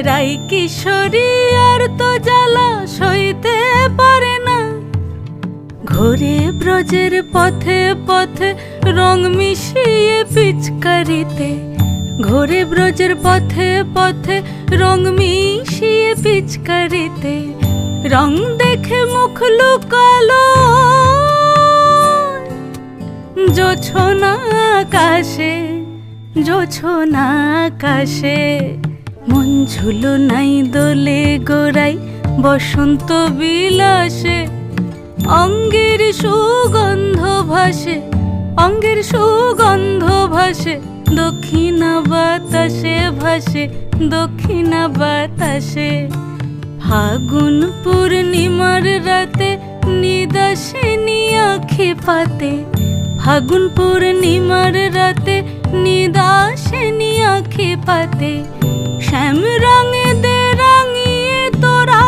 রাই কিশোরী আর তো জ্বালা সইতে পারে না। ঘোরে ব্রজের পথে পথে রং মিশিয়ে পিচকারিতে, ঘোরে ব্রজের পথে পথে রং মিশিয়ে পিচকারিতে। রং দেখে মুখ লুকালো জোছনা আকাশে, জোছনা আকাশে। মন ঝুলো নাই দোলে গোড়াই বসন্ত বিলাসে। অঙ্গের সুগন্ধ ভাসে, অঙ্গের সুগন্ধ ভাসে। দক্ষিণা বাতাসে ভাসে, দক্ষিণা বাতাসে। ফাগুন পূর্ণিমার রাতে নিদাসিনী আঁখি পাতে, ফাগুন পূর্ণিমার রাতে নিদাসিনী আঁখি পাতে। শ্যাম রঙে দে রাঙিয়ে তোরা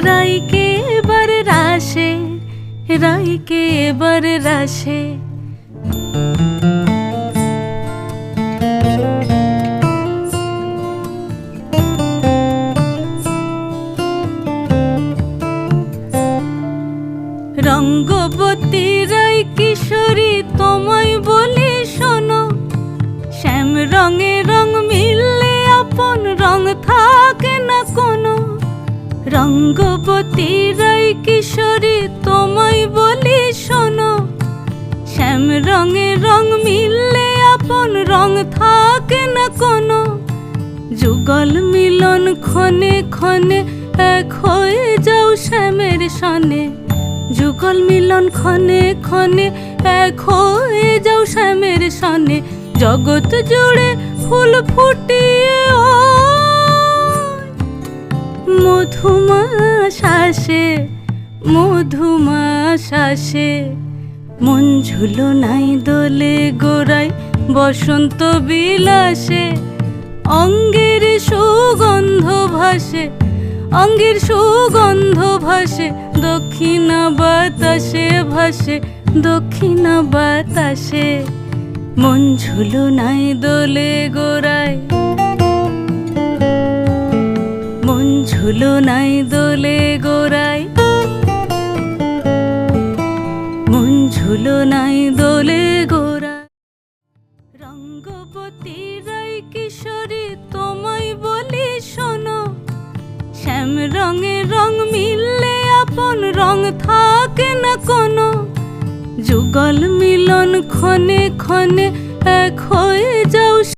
রাইকে এবার রাশে, রাইকে এবার রাশে। রঙ্গবতী রাই কিশোরী তোমায় বলি শোনো, শ্যাম রঙে রং মিললে আপন রং থাকে না কোনো। রঙ্গবতী রাই কিশোরী তোমায় বলি শোনো, শ্যাম রঙে রং মিললে আপন রং থাকে না কোনো। যুগল মিলন ক্ষণে ক্ষণে এক হয়ে যাও শ্যামের সনে, যুগল মিলন ক্ষণে ক্ষণে এক হয়ে যাও শ্যামের সনে। জগৎ জুড়ে ফুল ফুটিয়ে মধুমাশাসে, মধুমাশাসে। মন ঝুলো নাই দোলে গোড়াই বসন্ত বিলাসে। অঙ্গের সুগন্ধ ভাসে, অঙ্গের সুগন্ধ ভাসে। দক্ষিণা বাতাসে ভাসে, দক্ষিণা বাতাসে। মন ঝুলো নাই দোলে গোড়ায়, মন ঝুলো নাই দোলে গোড়ায়, মন ঝুলো নাই দোলে গোড়ায়। রঙ্গবতী রাই কিশোরী তোমায় বলি শোনো, শ্যাম রঙে রং মিললে আপন রং থাকে না কোনো। যুগল মিলন ক্ষণে ক্ষণে এক হয়ে যাও।